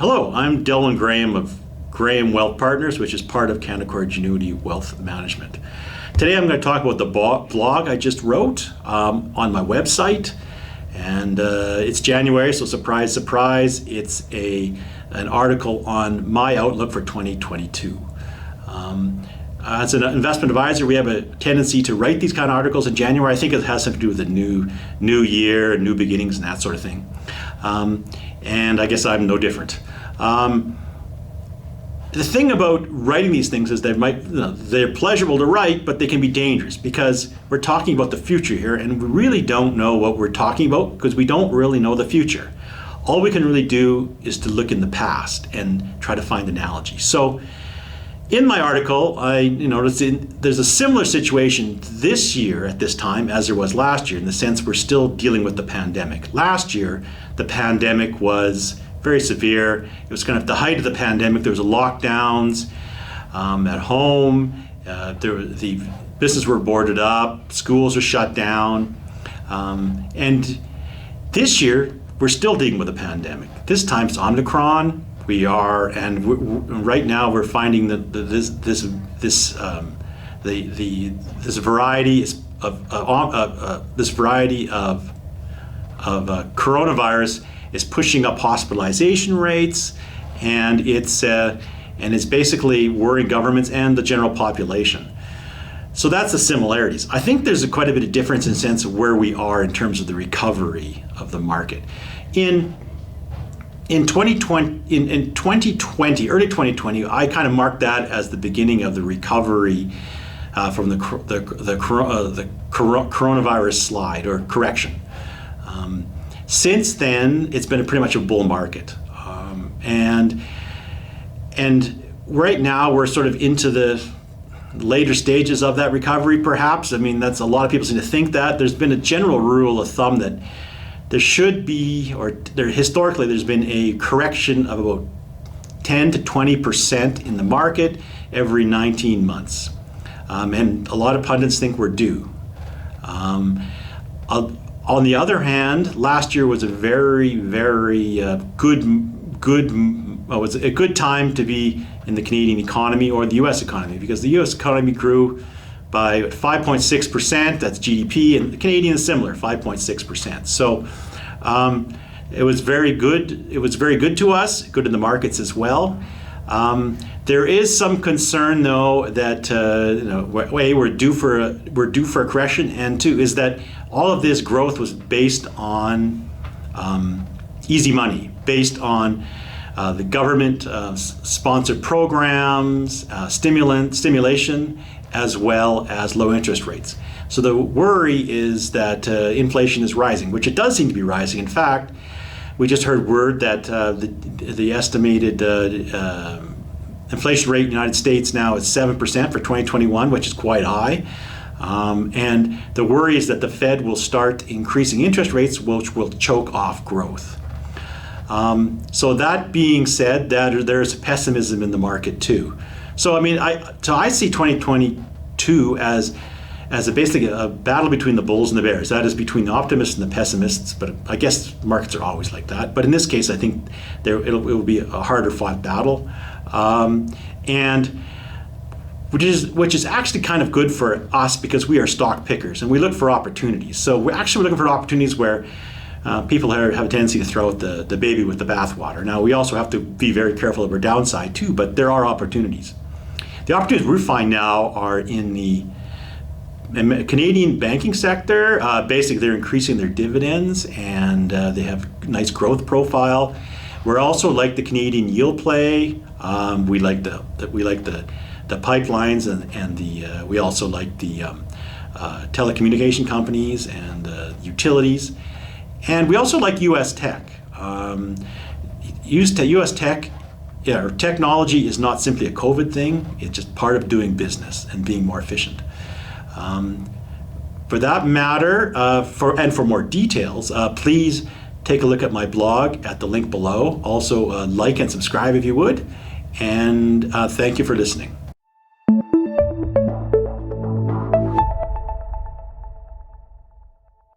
Hello, I'm Dylan Graham of Graham Wealth Partners, which is part of Canaccord Genuity Wealth Management. Today I'm going to talk about the blog I just wrote on my website, and it's January, so surprise, surprise, it's an article on my outlook for 2022. As an investment advisor, we have a tendency to write these kind of articles in January. I think it has something to do with the new year, new beginnings, and that sort of thing. And I guess I'm no different. The thing about writing these things is they're pleasurable to write, but they can be dangerous because we're talking about the future here, and we really don't know what we're talking about because we don't really know the future. All we can really do is to look in the past and try to find analogies. So in my article, I noticed there's a similar situation this year at this time as there was last year, in the sense we're still dealing with the pandemic. Last year, the pandemic was very severe. It was kind of the height of the pandemic. There was lockdowns at home. The businesses were boarded up. Schools were shut down. And this year, we're still dealing with a pandemic. This time it's Omicron. Right now we're finding that this variety of coronavirus is pushing up hospitalization rates, and it's basically worrying governments and the general population. So that's the similarities. I think there's quite a bit of difference in the sense of where we are in terms of the recovery of the market. In 2020, early 2020, I kind of marked that as the beginning of the recovery from the coronavirus slide or correction. Since then, it's been pretty much a bull market, and right now we're sort of into the later stages of that recovery. Perhaps, I mean, that's a lot of people seem to think that. There's been a general rule of thumb that there should be, historically, there's been a correction of about 10 to 20% in the market every 19 months. And a lot of pundits think we're due. On the other hand, last year was a very, very good time to be in the Canadian economy or the U.S. economy, because the U.S. economy grew by 5.6%, that's GDP, and the Canadian is similar, 5.6%. So it was very good. It was very good to us, good in the markets as well. There is some concern, though, that we're due for a correction, and two is that all of this growth was based on easy money, based on the government sponsored programs, stimulation, as well as low interest rates. So the worry is that inflation is rising, which it does seem to be rising. In fact, we just heard word that the estimated inflation rate in the United States now is 7% for 2021, which is quite high. And the worry is that the Fed will start increasing interest rates, which will choke off growth. So that being said, there's pessimism in the market too. So I mean, I see 2022 as basically a battle between the bulls and the bears. That is between the optimists and the pessimists. But I guess markets are always like that. But in this case, I think it will be a harder fought battle, and which is actually kind of good for us because we are stock pickers and we look for opportunities. So we're looking for opportunities where people have a tendency to throw out the baby with the bathwater. Now, we also have to be very careful of our downside too, but there are opportunities. The opportunities we find now are in the Canadian banking sector. Basically, they're increasing their dividends and they have a nice growth profile. We're also like the Canadian yield play. We like the pipelines and we also like the telecommunication companies and utilities. And we also like U.S. tech. U.S. tech, technology is not simply a COVID thing. It's just part of doing business and being more efficient. For that matter, for more details, please take a look at my blog at the link below. Also, like and subscribe if you would. And thank you for listening.